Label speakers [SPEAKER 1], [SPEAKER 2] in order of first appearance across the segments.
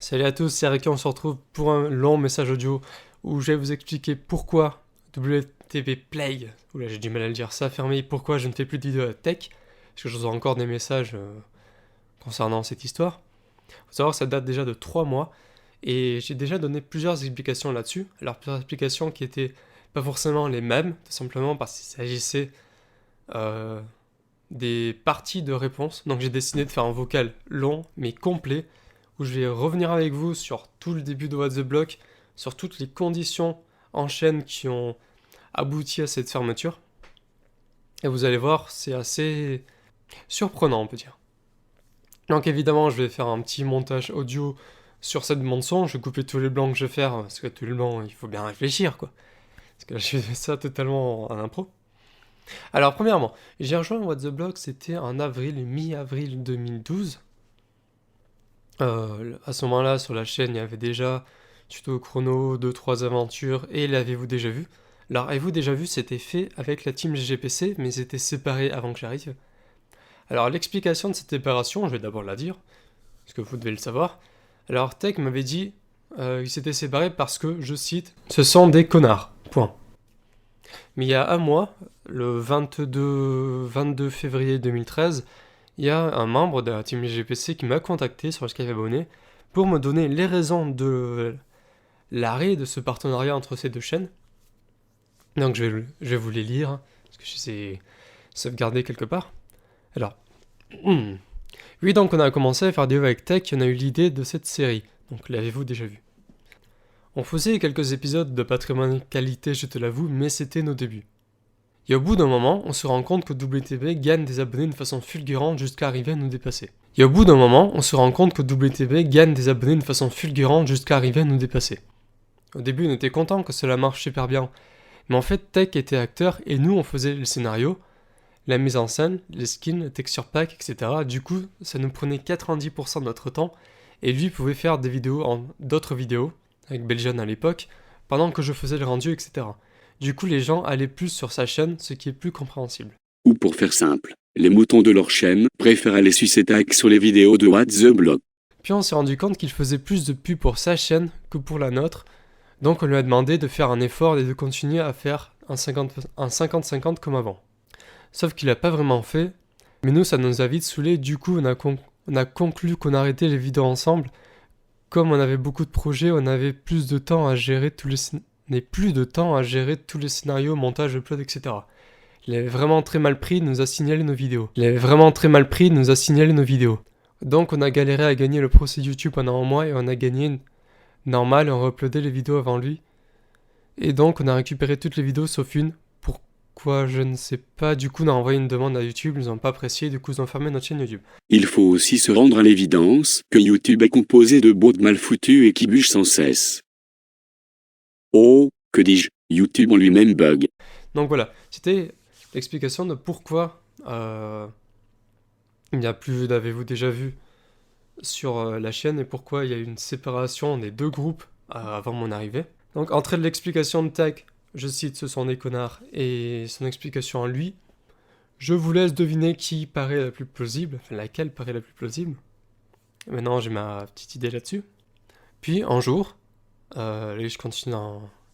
[SPEAKER 1] Salut à tous, c'est Ricky, on se retrouve pour un long message audio où je vais vous expliquer pourquoi WTV Play, oula j'ai du mal à le dire, ça a fermé, pourquoi je ne fais plus de vidéos à tech, parce que je reçois encore des messages concernant cette histoire. Faut savoir que ça date déjà de 3 mois et j'ai déjà donné plusieurs explications là-dessus. Alors plusieurs explications qui étaient pas forcément les mêmes, tout simplement parce qu'il s'agissait euh, des parties de réponse. Donc j'ai décidé de faire un vocal long mais complet où je vais revenir avec vous sur tout le début de What the Block, sur toutes les conditions en chaîne qui ont abouti à cette fermeture. Et vous allez voir, c'est assez surprenant, on peut dire. Donc évidemment, je vais faire un petit montage audio sur cette bande son. Je vais couper tous les blancs que je vais faire, parce que tous les blancs, il faut bien réfléchir, quoi. Parce que là, je fais ça totalement en impro. Alors premièrement, j'ai rejoint What the Block, c'était en avril, mi-avril 2012. À ce moment-là, sur la chaîne, il y avait déjà tuto chrono, 2-3 aventures, et l'avez-vous déjà vu? Alors, avez-vous déjà vu, c'était fait avec la team GGPC, mais c'était séparé avant que j'arrive. Alors, l'explication de cette séparation, je vais d'abord la dire, parce que vous devez le savoir. Alors, Tech m'avait dit qu'ils s'étaient séparés parce que, je cite, ce sont des connards. Point. Mais il y a un mois, le 22 février 2013, il y a un membre de la team GPC qui m'a contacté sur le Skype abonné pour me donner les raisons de l'arrêt de ce partenariat entre ces deux chaînes. Donc je vais vous les lire, hein, parce que je les ai sauvegardés quelque part. Alors, oui, donc on a commencé à faire des vidéos avec Tech et on a eu l'idée de cette série. Donc l'avez-vous déjà vu? On faisait quelques épisodes de patrimoine qualité, je te l'avoue, mais c'était nos débuts. Et au bout d'un moment, on se rend compte que WTB gagne des abonnés de façon fulgurante jusqu'à arriver à nous dépasser. Et au bout d'un moment, on se rend compte que WTB gagne des abonnés de façon fulgurante jusqu'à arriver à nous dépasser. Au début, on était content que cela marche super bien. Mais en fait, Tech était acteur et nous, on faisait le scénario, la mise en scène, les skins, le texture pack, etc. Du coup, ça nous prenait 90% de notre temps et lui pouvait faire des vidéos d'autres vidéos, avec Belgian à l'époque, pendant que je faisais le rendu, etc. Du coup, les gens allaient plus sur sa chaîne, ce qui est plus compréhensible.
[SPEAKER 2] Ou pour faire simple, les moutons de leur chaîne préfèrent aller sucer Tech sur les vidéos de What the Block.
[SPEAKER 1] Puis on s'est rendu compte qu'il faisait plus de pubs pour sa chaîne que pour la nôtre, donc on lui a demandé de faire un effort et de continuer à faire un 50-50 comme avant. Sauf qu'il n'a pas vraiment fait, mais nous ça nous a vite saoulé, du coup on a conclu qu'on arrêtait les vidéos ensemble. Comme on avait beaucoup de projets, on avait plus de temps à gérer tous les scénarios, montage, upload, etc. Il avait vraiment très mal pris, il nous a signalé nos vidéos. Donc on a galéré à gagner le procès YouTube pendant un mois et on a gagné normal et on uploadé les vidéos avant lui. Et donc on a récupéré toutes les vidéos sauf une. Pourquoi je ne sais pas. Du coup on a envoyé une demande à YouTube, ils n'ont pas apprécié, du coup ils ont fermé notre chaîne YouTube.
[SPEAKER 2] Il faut aussi se rendre à l'évidence que YouTube est composé de bots mal foutus et qui bûchent sans cesse. Oh, que dis-je, YouTube en lui-même bug.
[SPEAKER 1] Donc voilà, c'était l'explication de pourquoi il n'y a plus d'avez-vous déjà vu sur la chaîne et pourquoi il y a eu une séparation des deux groupes avant mon arrivée. Donc entre l'explication de Tech, je cite ce sont des connards, et son explication à lui, je vous laisse deviner qui paraît la plus plausible, enfin laquelle paraît la plus plausible. Maintenant j'ai ma petite idée là-dessus. Puis un jour, je continue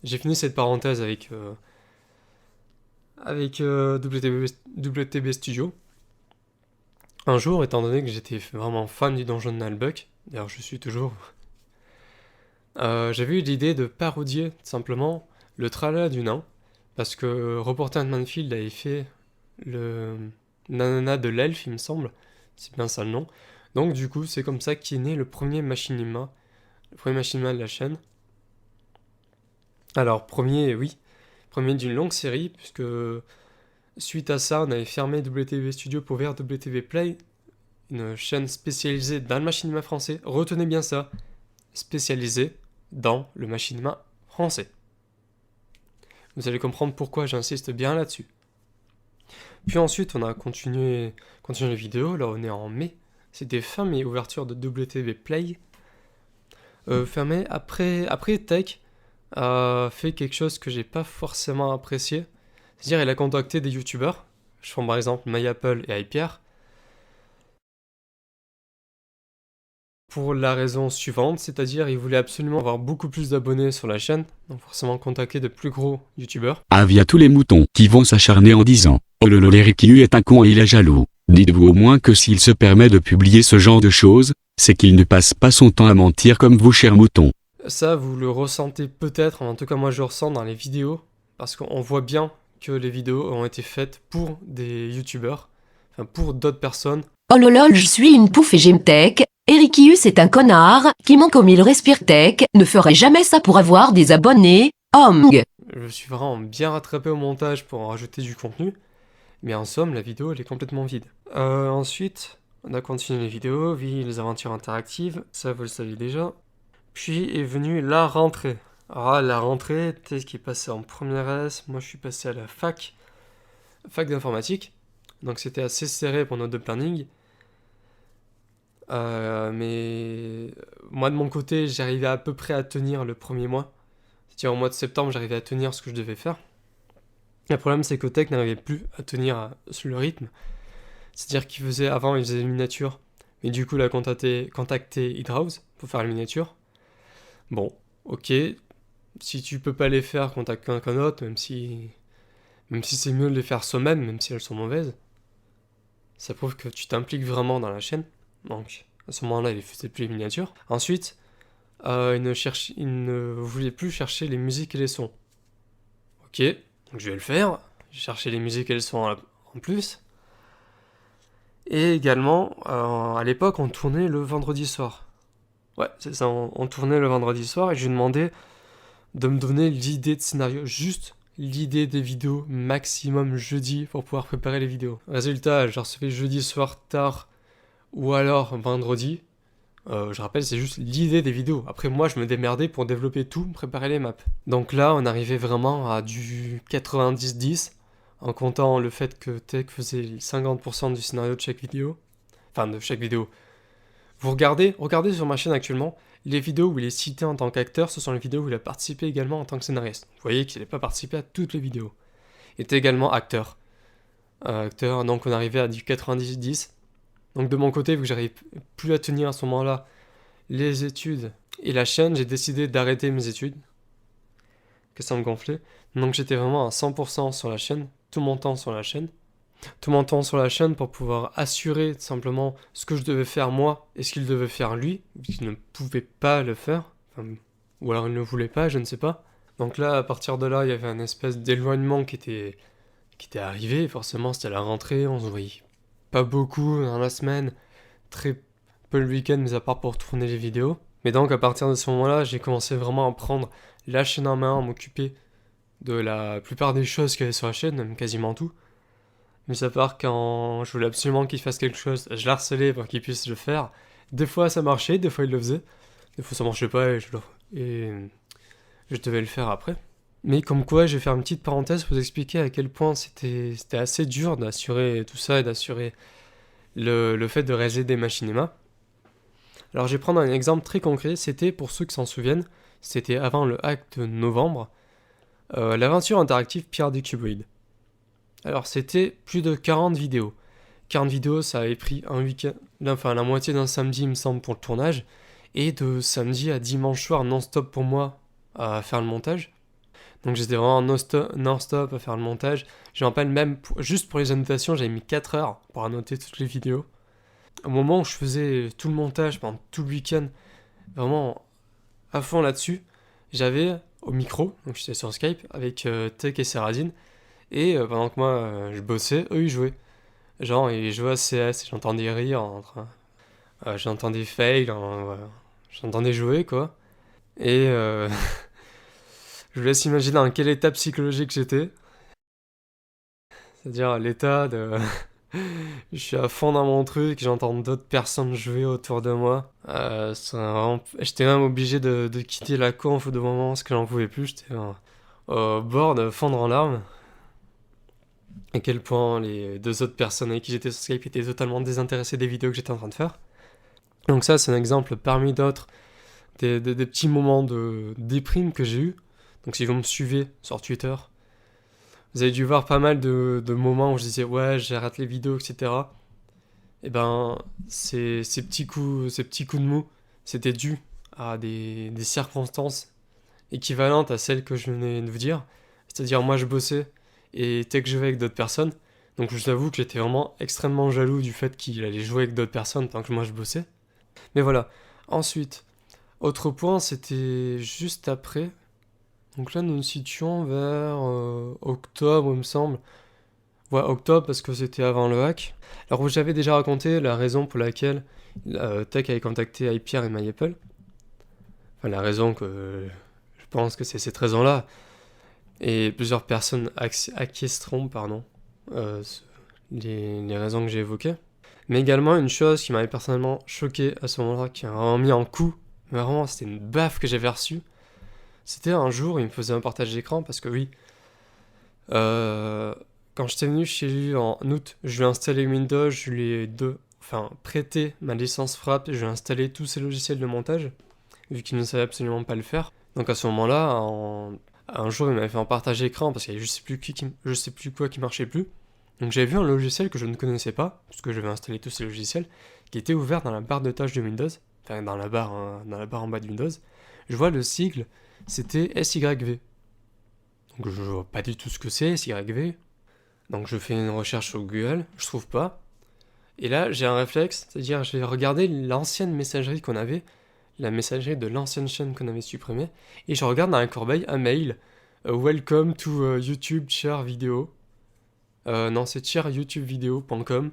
[SPEAKER 1] j'ai fini cette parenthèse avec WTB Studio. Un jour, étant donné que j'étais vraiment fan du donjon de Nalbuck, d'ailleurs je suis toujours, j'avais eu l'idée de parodier tout simplement le tralala du nain, parce que Reporter Manfield avait fait le nanana de l'elfe, il me semble, c'est bien ça le nom. Donc du coup, c'est comme ça qu'est né le premier machinima de la chaîne. Alors premier, oui, premier d'une longue série, puisque suite à ça, on avait fermé WTV Studio pour ouvrir WTV Play, une chaîne spécialisée dans le machinima français. Retenez bien ça, spécialisée dans le machinima français. Vous allez comprendre pourquoi j'insiste bien là-dessus. Puis ensuite, on a continué les vidéos. Là, on est en mai. C'était fin mai, ouverture de WTV Play. Fin mai, après Tech a fait quelque chose que j'ai pas forcément apprécié. C'est-à-dire, il a contacté des youtubeurs. Je prends par exemple MyApple et iPierre pour la raison suivante, c'est-à-dire il voulait absolument avoir beaucoup plus d'abonnés sur la chaîne, donc forcément contacter de plus gros youtubeurs.
[SPEAKER 2] Avis à tous les moutons qui vont s'acharner en disant « Oh lolo, Ricky est un con et il est jaloux ». Dites-vous au moins que s'il se permet de publier ce genre de choses, c'est qu'il ne passe pas son temps à mentir comme vous, chers moutons.
[SPEAKER 1] Ça, vous le ressentez peut-être, en tout cas moi je le ressens dans les vidéos, parce qu'on voit bien que les vidéos ont été faites pour des youtubeurs, enfin pour d'autres personnes.
[SPEAKER 3] Oh lolol, je suis une pouffe et j'aime tech. Erikius est un connard, qui ment comme il respire tech, ne ferait jamais ça pour avoir des abonnés. Hong.
[SPEAKER 1] Je me suis vraiment bien rattrapé au montage pour en rajouter du contenu, mais en somme, la vidéo elle est complètement vide. Ensuite, on a continué les vidéos, les aventures interactives, ça vous le savez déjà. Puis est venue la rentrée. Alors la rentrée, t'es qui est passé en première S, moi je suis passé à la fac d'informatique, donc c'était assez serré pour notre deux planning. Mais moi de mon côté, j'arrivais à peu près à tenir le premier mois. C'est-à-dire au mois de septembre, j'arrivais à tenir ce que je devais faire. Le problème, c'est que Tech n'arrivait plus à tenir sur le rythme. C'est-à-dire qu'il faisait, avant, il faisait des miniatures. Mais du coup, il a contacté Hydrahouse pour faire les miniatures. Bon, ok. Si tu peux pas les faire, contacte quelqu'un d'autre, même si c'est mieux de les faire soi-même, même si elles sont mauvaises. Ça prouve que tu t'impliques vraiment dans la chaîne. Donc, à ce moment-là, il faisait plus les miniatures. Ensuite, il ne voulait plus chercher les musiques et les sons. Ok, donc je vais le faire. Je vais chercher les musiques et les sons en plus. Et également, à l'époque, on tournait le vendredi soir. Ouais, c'est ça, on tournait le vendredi soir et je lui ai demandé de me donner l'idée de scénario, juste l'idée des vidéos maximum jeudi pour pouvoir préparer les vidéos. Résultat, je recevais jeudi soir tard ou alors vendredi. Je rappelle, c'est juste l'idée des vidéos. Après, moi, je me démerdais pour développer tout, préparer les maps. Donc là, on arrivait vraiment à du 90-10, en comptant le fait que Tech faisait 50% du scénario de chaque vidéo. Enfin, de chaque vidéo. Vous regardez sur ma chaîne actuellement, les vidéos où il est cité en tant qu'acteur, ce sont les vidéos où il a participé également en tant que scénariste. Vous voyez qu'il n'a pas participé à toutes les vidéos. Il était également acteur. Donc on arrivait à du 90-10. Donc de mon côté, vu que j'arrive plus à tenir à ce moment-là les études et la chaîne, j'ai décidé d'arrêter mes études. Que ça me gonflait. Donc j'étais vraiment à 100% sur la chaîne, tout mon temps sur la chaîne. Tout mon temps sur la chaîne pour pouvoir assurer simplement ce que je devais faire moi et ce qu'il devait faire lui, vu qu'il ne pouvait pas le faire. Enfin, ou alors il ne voulait pas, je ne sais pas. Donc là, à partir de là, il y avait un espèce d'éloignement qui était arrivé. Forcément, c'était la rentrée, on se voyait pas beaucoup dans la semaine, très peu le week-end, mis à part pour tourner les vidéos. Mais donc, à partir de ce moment-là, j'ai commencé vraiment à prendre la chaîne en main, à m'occuper de la plupart des choses qu'il y avait sur la chaîne, même quasiment tout. Mais à part quand je voulais absolument qu'il fasse quelque chose, je l'harcelais pour qu'il puisse le faire. Des fois ça marchait, des fois il le faisait. Des fois ça marchait pas et je devais le faire après. Mais comme quoi, je vais faire une petite parenthèse pour vous expliquer à quel point c'était assez dur d'assurer tout ça et d'assurer le fait de réaliser des machinima. Alors je vais prendre un exemple très concret, c'était pour ceux qui s'en souviennent, c'était avant le hack de novembre, l'aventure interactive Pierre des Cuboïdes. Alors c'était plus de 40 vidéos. 40 vidéos, ça avait pris un week-end, enfin la moitié d'un samedi il me semble pour le tournage, et de samedi à dimanche soir non-stop pour moi à faire le montage. Donc j'étais vraiment non-stop à faire le montage. Je me rappelle même, juste pour les annotations, j'avais mis 4 heures pour annoter toutes les vidéos. Au moment où je faisais tout le montage pendant tout le week-end, vraiment à fond là-dessus, j'avais au micro, donc j'étais sur Skype avec Tech et Serrazine, et pendant que moi je bossais, eux ils jouaient. Genre ils jouaient à CS, j'entendais rire, j'entendais fail, j'entendais jouer quoi. Et je vous laisse imaginer dans quel état psychologique j'étais. C'est-à-dire l'état de... je suis à fond dans mon truc, j'entends d'autres personnes jouer autour de moi. J'étais même obligé de quitter la conf au bout d'un moment parce que j'en pouvais plus. J'étais au bord de fondre en larmes. À quel point les deux autres personnes avec qui j'étais sur Skype étaient totalement désintéressées des vidéos que j'étais en train de faire. Donc ça, c'est un exemple parmi d'autres des petits moments de déprime que j'ai eu. Donc si vous me suivez sur Twitter, vous avez dû voir pas mal de moments où je disais ouais, j'arrête les vidéos, etc. Et ben, ces petits coups de mou, c'était dû à des circonstances équivalentes à celles que je venais de vous dire. C'est-à-dire, moi, je bossais et dès que je jouais avec d'autres personnes, donc je vous avoue que j'étais vraiment extrêmement jaloux du fait qu'il allait jouer avec d'autres personnes pendant que moi je bossais. Mais voilà. Ensuite, autre point, c'était juste après. Donc là, nous nous situons vers octobre, il me semble. Ouais, octobre, parce que c'était avant le hack. Alors, j'avais déjà raconté la raison pour laquelle Tech avait contacté iPierre et MyApple. Enfin, la raison que je pense que c'est cette raison-là. Et plusieurs personnes acquiesceront, pardon, les raisons que j'ai évoquées. Mais également, une chose qui m'avait personnellement choqué à ce moment-là, qui m'a vraiment mis en coup, mais vraiment, c'était une baffe que j'avais reçue. C'était un jour, il me faisait un partage d'écran, parce que oui, quand j'étais venu chez lui en août, je lui ai installé Windows, je lui ai prêté ma licence Frappe, je lui ai installé tous ses logiciels de montage, vu qu'il ne savait absolument pas le faire. Donc à ce moment-là, un jour, il m'avait fait un partage d'écran, parce qu'il y avait je sais plus quoi qui marchait plus. Donc j'avais vu un logiciel que je ne connaissais pas, puisque j'avais installé tous ces logiciels, qui était ouvert dans la barre de tâches de Windows, enfin dans la barre en bas de Windows. Je vois le sigle, c'était SYV. Donc je vois pas du tout ce que c'est, SYV. Donc je fais une recherche sur Google, je trouve pas. Et là, j'ai un réflexe, c'est-à-dire je vais regarder l'ancienne messagerie qu'on avait, la messagerie de l'ancienne chaîne qu'on avait supprimée, et je regarde dans la corbeille un mail, welcome to YouTube share video. Non, c'est youtube-video.com.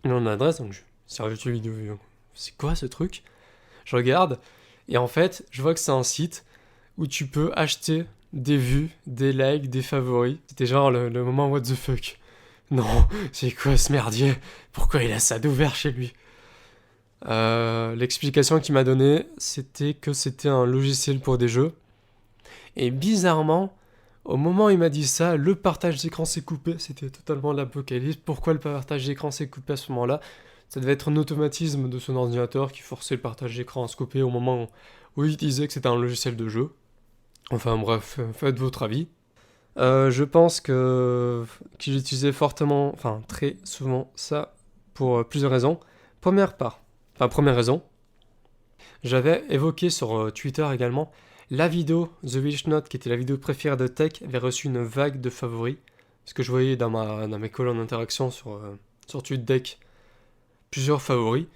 [SPEAKER 1] Mon adresse, donc sur YouTube vidéo. C'est quoi ce truc? Je regarde, et en fait, je vois que c'est un site où tu peux acheter des vues, des likes, des favoris. C'était genre le moment what the fuck. Non, c'est quoi ce merdier? Pourquoi il a ça d'ouvert chez lui? L'explication qu'il m'a donnée, c'était que c'était un logiciel pour des jeux. Et bizarrement, au moment où il m'a dit ça, le partage d'écran s'est coupé. C'était totalement l'apocalypse. Pourquoi le partage d'écran s'est coupé à ce moment-là? Ça devait être un automatisme de son ordinateur qui forçait le partage d'écran à se couper au moment où il disait que c'était un logiciel de jeu. Enfin bref, faites votre avis. Je pense qu'il utilisait fortement, enfin très souvent ça pour plusieurs raisons. Première raison, j'avais évoqué sur Twitter également la vidéo The Wish Note, qui était la vidéo préférée de Tech, avait reçu une vague de favoris. Ce que je voyais dans mes colonnes d'interaction sur TweetDeck, plusieurs favoris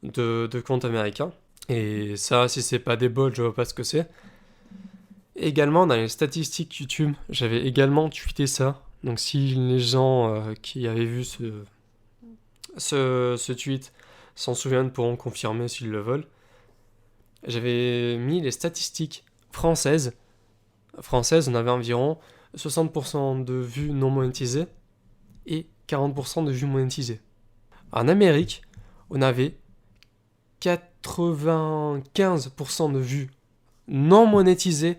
[SPEAKER 1] de comptes américains. Et ça, si c'est pas des bots, je vois pas ce que c'est. Également, dans les statistiques YouTube, j'avais également tweeté ça. Donc si les gens qui avaient vu ce tweet s'en souviennent pourront confirmer s'ils le veulent. J'avais mis les statistiques françaises. Françaises, on avait environ 60% de vues non monétisées et 40% de vues monétisées. En Amérique, on avait 95% de vues non monétisées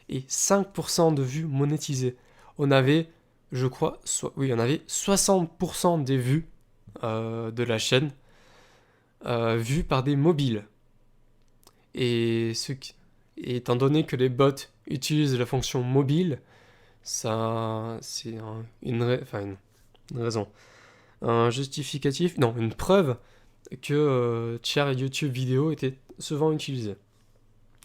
[SPEAKER 1] et 5% de vues monétisées. On avait, je crois, on avait 60% des vues de la chaîne vues par des mobiles. Et étant donné que les bots utilisent la fonction mobile, ça, c'est une raison, un justificatif, non, une preuve que Share et YouTube vidéo étaient souvent utilisés.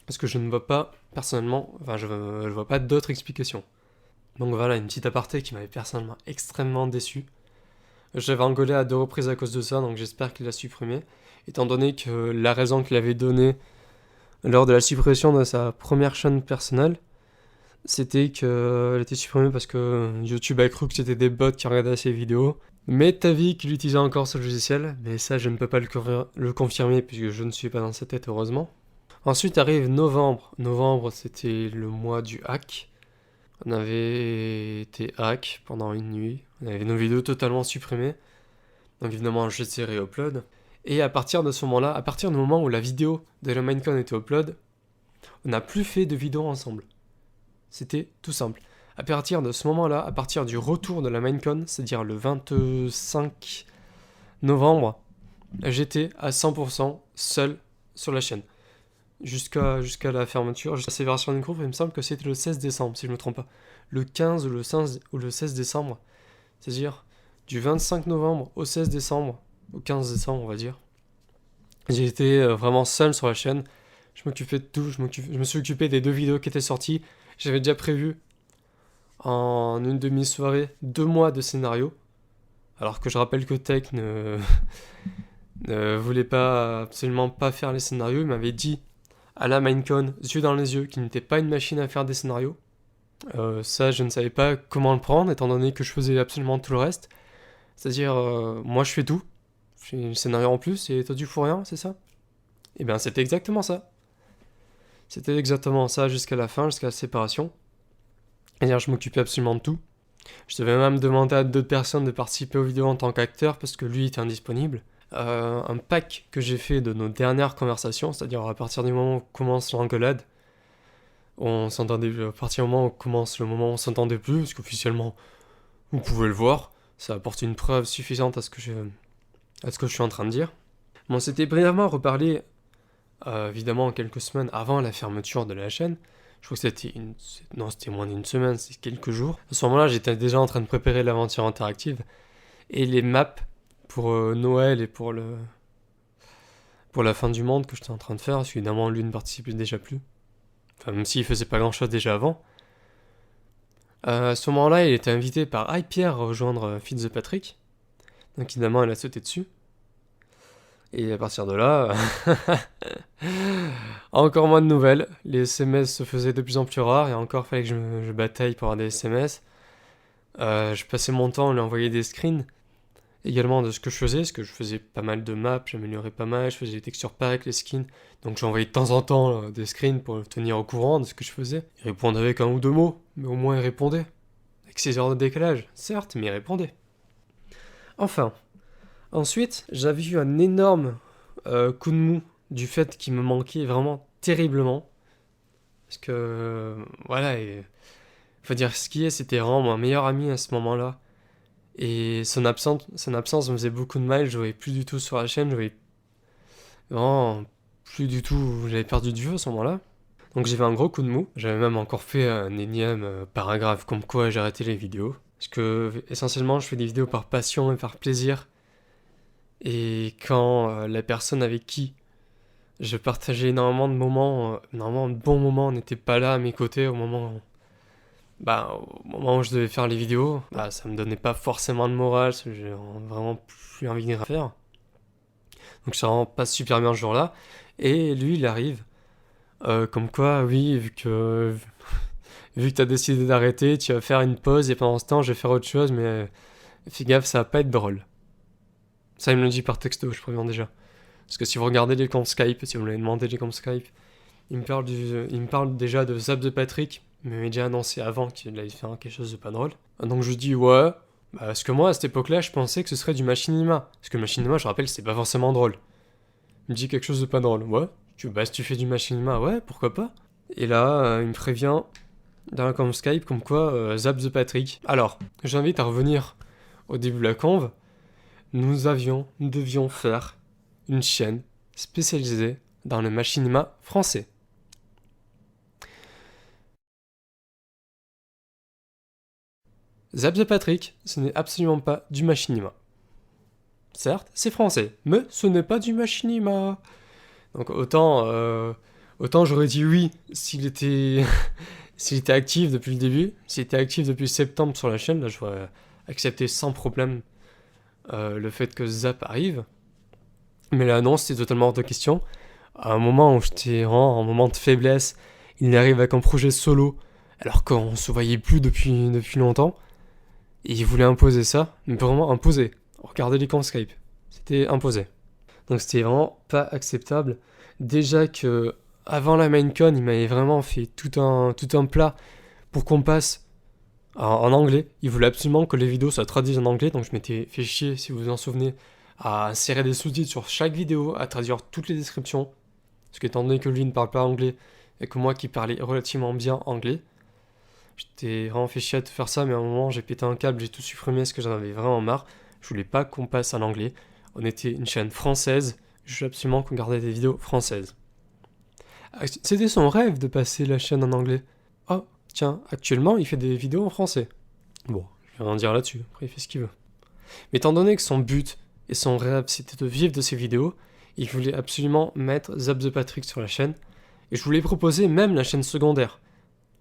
[SPEAKER 1] Parce que je ne vois pas, personnellement, je vois pas d'autres explications. Donc voilà, une petite aparté qui m'avait personnellement extrêmement déçu. J'avais engueulé à 2 reprises à cause de ça, donc j'espère qu'il l'a supprimé. Étant donné que la raison qu'il avait donnée lors de la suppression de sa première chaîne personnelle, c'était qu'elle était supprimée parce que YouTube a cru que c'était des bots qui regardaient ses vidéos. Mais t'as vu qu'il utilisait encore ce logiciel, mais ça je ne peux pas le confirmer puisque je ne suis pas dans sa tête, heureusement. Ensuite arrive novembre. Novembre, c'était le mois du hack. On avait été hack pendant une nuit. On avait nos vidéos totalement supprimées. Donc évidemment, je les réupload. Et à partir de ce moment-là, à partir du moment où la vidéo de la Minecon était upload, on n'a plus fait de vidéo ensemble. C'était tout simple. À partir de ce moment-là, à partir du retour de la Minecon, c'est-à-dire le 25 novembre, j'étais à 100% seul sur la chaîne. Jusqu'à la fermeture, jusqu'à la séparation du groupe, il me semble que c'était le 16 décembre, si je ne me trompe pas. Le 15 ou le 16 décembre, c'est-à-dire du 25 novembre au 16 décembre, au 15 décembre, on va dire. J'ai été vraiment seul sur la chaîne. Je m'occupais de tout. Je me suis occupé des 2 vidéos qui étaient sorties. J'avais déjà prévu en une demi-soirée 2 mois de scénario. Alors que je rappelle que Tech ne voulait pas absolument pas faire les scénarios. Il m'avait dit à la Minecon, yeux dans les yeux, qu'il n'était pas une machine à faire des scénarios. Ça, je ne savais pas comment le prendre, étant donné que je faisais absolument tout le reste. C'est-à-dire, moi je fais tout. Je fais le scénario en plus et toi tu fous rien, c'est ça? Et bien c'était exactement ça. C'était exactement ça jusqu'à la fin, jusqu'à la séparation. C'est-à-dire, je m'occupais absolument de tout. Je devais même demander à d'autres personnes de participer aux vidéos en tant qu'acteur parce que lui était indisponible. Un pack que j'ai fait de nos dernières conversations, c'est-à-dire à partir du moment où commence l'engueulade, on s'entendait, à partir du moment où commence le moment où on s'entendait plus, parce qu'officiellement, vous pouvez le voir, ça apporte une preuve suffisante à ce que je suis en train de dire. Bon, on s'était brièvement reparlé, évidemment, quelques semaines avant la fermeture de la chaîne. Je crois que c'était moins d'une semaine, c'est quelques jours. À ce moment-là, j'étais déjà en train de préparer l'aventure interactive et les maps pour Noël et pour la fin du monde que j'étais en train de faire, parce qu'évidemment, lui ne participait déjà plus. Enfin, même s'il faisait pas grand-chose déjà avant. À ce moment-là, il était invité par Pierre à rejoindre Fitzpatrick. Donc évidemment, elle a sauté dessus. Et à partir de là, encore moins de nouvelles. Les SMS se faisaient de plus en plus rares et encore fallait que je bataille pour avoir des SMS. Je passais mon temps à lui envoyer des screens également de ce que je faisais, parce que je faisais pas mal de maps, j'améliorais pas mal, je faisais les texture packs, les skins. Donc j'envoyais de temps en temps des screens pour le tenir au courant de ce que je faisais. Il répondait avec 1 ou 2 mots, mais au moins il répondait. Avec 6 heures de décalage, certes, mais il répondait. Enfin. Ensuite, j'avais eu un énorme coup de mou du fait qu'il me manquait vraiment terriblement. Parce que, voilà, faut dire ce qui est, c'était vraiment mon meilleur ami à ce moment-là. Et son absence me faisait beaucoup de mal, je voyais plus du tout sur la chaîne, je voyais vraiment plus du tout, j'avais perdu de vue à ce moment-là. Donc j'avais un gros coup de mou, j'avais même encore fait un énième paragraphe comme quoi j'ai arrêté les vidéos. Parce que, essentiellement, je fais des vidéos par passion et par plaisir. Et quand la personne avec qui je partageais énormément de moments, énormément de bons moments, n'était pas là à mes côtés au moment où je devais faire les vidéos, ça me donnait pas forcément de morale, parce que j'ai vraiment plus envie de rien faire. Donc ça rend pas super bien ce jour-là. Et lui, il arrive, comme quoi, oui, vu que t'as décidé d'arrêter, tu vas faire une pause et pendant ce temps, je vais faire autre chose, mais fais gaffe, ça va pas être drôle. Ça, il me le dit par texto, je préviens déjà. Parce que si vous regardez les comptes Skype, si vous m'avez demandé les comptes Skype, il me parle déjà de Zap de Patrick, mais il m'avait déjà annoncé avant qu'il allait faire quelque chose de pas drôle. Donc je dis ouais, parce que moi à cette époque-là, je pensais que ce serait du machinima. Parce que le machinima, je rappelle, c'est pas forcément drôle. Il me dit quelque chose de pas drôle. Ouais, si tu fais du machinima, ouais, pourquoi pas. Et là, il me prévient dans la compte Skype comme quoi Zap de Patrick. Alors, j'invite à revenir au début de la conve. Nous devions faire une chaîne spécialisée dans le machinima français. Zap the Patrick, ce n'est absolument pas du machinima. Certes, c'est français, mais ce n'est pas du machinima. Donc autant j'aurais dit oui s'il était actif depuis le début. S'il était actif depuis septembre sur la chaîne, là j'aurais accepté sans problème le fait que Zap arrive. Mais là non, c'était totalement hors de question. À un moment où j'étais en moment de faiblesse, il arrive avec un projet solo, alors qu'on se voyait plus depuis longtemps. Et il voulait imposer ça, mais vraiment imposer. Regardez les comptes Skype, c'était imposé. Donc c'était vraiment pas acceptable. Déjà que avant la Minecon, il m'avait vraiment fait tout un plat pour qu'on passe en anglais. Il voulait absolument que les vidéos soient traduites en anglais, donc je m'étais fait chier, si vous vous en souvenez, à insérer des sous-titres sur chaque vidéo, à traduire toutes les descriptions. Parce qu'étant donné que lui ne parle pas anglais, et que moi qui parlais relativement bien anglais, j'étais vraiment fait chier à te faire ça, mais à un moment j'ai pété un câble, j'ai tout supprimé parce que j'en avais vraiment marre. Je voulais pas qu'on passe en anglais. On était une chaîne française, je voulais absolument qu'on gardait des vidéos françaises. C'était son rêve de passer la chaîne en anglais. Oh, tiens, actuellement il fait des vidéos en français. Bon, je vais rien dire là-dessus, après il fait ce qu'il veut. Mais étant donné que son but et son rêve c'était de vivre de ses vidéos, il voulait absolument mettre Zap the Patrick sur la chaîne. Et je voulais proposer même la chaîne secondaire.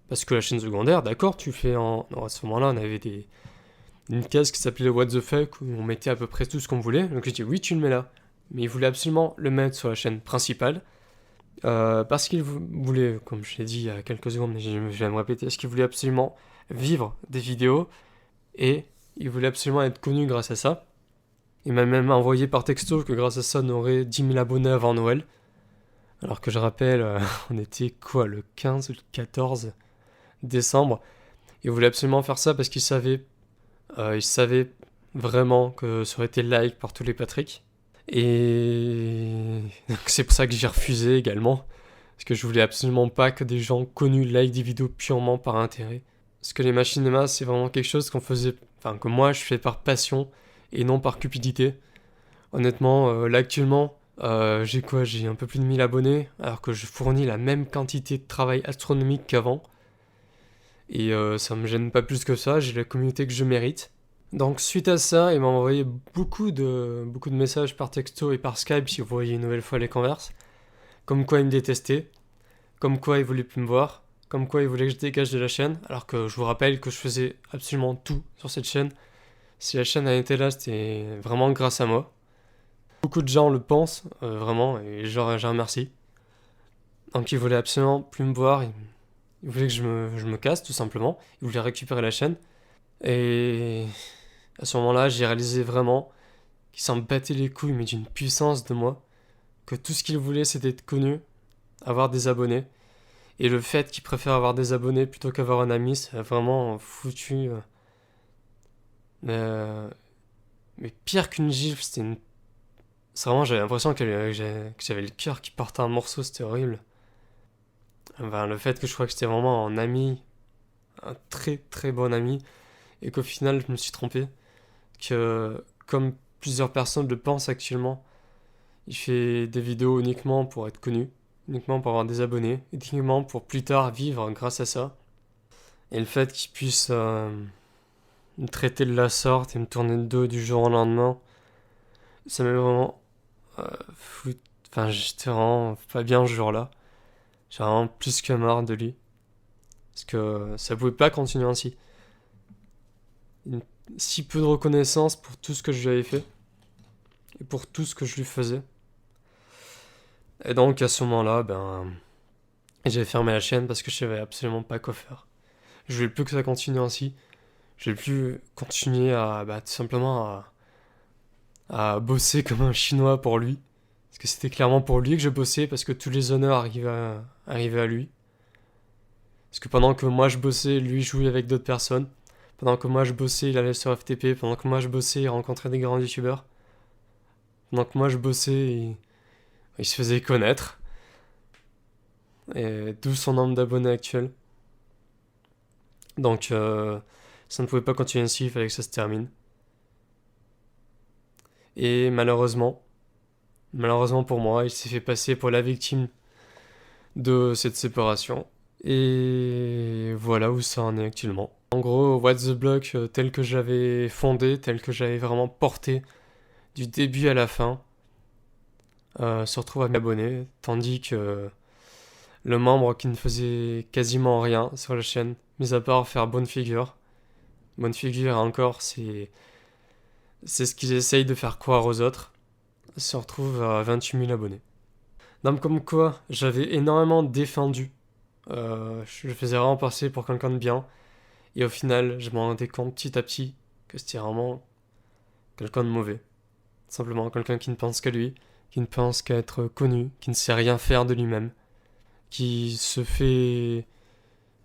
[SPEAKER 1] Parce que la chaîne secondaire, d'accord, tu fais en... Non, à ce moment-là, on avait une case qui s'appelait What the fuck, où on mettait à peu près tout ce qu'on voulait. Donc j'ai dit, oui, tu le mets là. Mais il voulait absolument le mettre sur la chaîne principale. Parce qu'il voulait, comme je l'ai dit il y a quelques secondes, mais je vais me répéter, parce qu'il voulait absolument vivre des vidéos. Et il voulait absolument être connu grâce à ça. Il m'a même envoyé par texto que grâce à ça, on aurait 10 000 abonnés avant Noël. Alors que je rappelle, on était quoi, le 15 ou le 14 décembre. Il voulait absolument faire ça parce qu'il savait vraiment que ça aurait été like par tous les Patrick. Et donc c'est pour ça que j'ai refusé également. Parce que je voulais absolument pas que des gens connus like des vidéos purement par intérêt. Parce que les machines c'est vraiment quelque chose que moi je fais par passion et non par cupidité. Honnêtement, là actuellement, j'ai un peu plus de 1000 abonnés, alors que je fournis la même quantité de travail astronomique qu'avant. Et ça me gêne pas plus que ça, j'ai la communauté que je mérite. Donc suite à ça, il m'a envoyé beaucoup de messages par texto et par Skype, si vous voyez une nouvelle fois les converses. Comme quoi il me détestait, comme quoi il voulait plus me voir, comme quoi il voulait que je dégage de la chaîne, alors que je vous rappelle que je faisais absolument tout sur cette chaîne. Si la chaîne a été là, c'était vraiment grâce à moi. Beaucoup de gens le pensent, vraiment, et je remercie. Donc il voulait absolument plus me voir, il voulait que je me casse tout simplement, il voulait récupérer la chaîne. Et à ce moment-là, j'ai réalisé vraiment qu'il s'en battait les couilles, mais d'une puissance de moi, que tout ce qu'il voulait c'était être connu, avoir des abonnés. Et le fait qu'il préfère avoir des abonnés plutôt qu'avoir un ami, ça a vraiment foutu... mais pire qu'une gifle, c'est vraiment, j'avais l'impression que j'avais le cœur qui portait un morceau, c'était horrible. Le fait que je crois que c'était vraiment un ami, un très très bon ami, et qu'au final je me suis trompé, que comme plusieurs personnes le pensent actuellement, il fait des vidéos uniquement pour être connu, uniquement pour avoir des abonnés, uniquement pour plus tard vivre grâce à ça. Et le fait qu'il puisse me traiter de la sorte et me tourner le dos du jour au lendemain, ça m'a vraiment j'étais vraiment pas bien ce jour-là. J'ai vraiment plus que marre de lui. Parce que ça pouvait pas continuer ainsi. Si peu de reconnaissance pour tout ce que je lui avais fait. Et pour tout ce que je lui faisais. Et donc à ce moment-là, j'ai fermé la chaîne parce que je savais absolument pas quoi faire. Je voulais plus que ça continue ainsi. Je voulais plus continuer à tout simplement à bosser comme un Chinois pour lui. Parce que c'était clairement pour lui que je bossais, parce que tous les honneurs arrivaient à lui. Parce que pendant que moi je bossais, lui jouait avec d'autres personnes. Pendant que moi je bossais, il allait sur FTP. Pendant que moi je bossais, il rencontrait des grands youtubeurs. Pendant que moi je bossais, il se faisait connaître. Et d'où son nombre d'abonnés actuel. Donc ça ne pouvait pas continuer ainsi, il fallait que ça se termine. Et malheureusement pour moi, il s'est fait passer pour la victime de cette séparation. Et voilà où ça en est actuellement. En gros, What the Block, tel que j'avais fondé, tel que j'avais vraiment porté du début à la fin, se retrouve à m'abonner, tandis que le membre qui ne faisait quasiment rien sur la chaîne, mis à part faire bonne figure encore, c'est ce qu'ils essayent de faire croire aux autres, se retrouve à 28 000 abonnés. Donc comme quoi, j'avais énormément défendu. Je le faisais vraiment passer pour quelqu'un de bien. Et au final, je me rendais compte petit à petit que c'était vraiment quelqu'un de mauvais. Simplement quelqu'un qui ne pense qu'à lui, qui ne pense qu'à être connu, qui ne sait rien faire de lui-même, qui se fait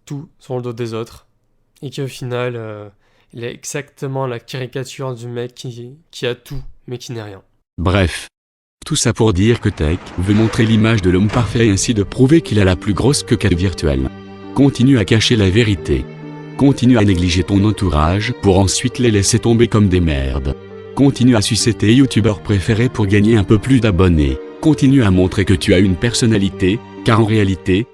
[SPEAKER 1] tout sur le dos des autres. Et qui au final, il est exactement la caricature du mec qui a tout, mais qui n'est rien.
[SPEAKER 2] Bref. Tout ça pour dire que Tech veut montrer l'image de l'homme parfait et ainsi de prouver qu'il a la plus grosse queue virtuelle. Continue à cacher la vérité. Continue à négliger ton entourage pour ensuite les laisser tomber comme des merdes. Continue à sucer tes youtubeurs préférés pour gagner un peu plus d'abonnés. Continue à montrer que tu as une personnalité, car en réalité,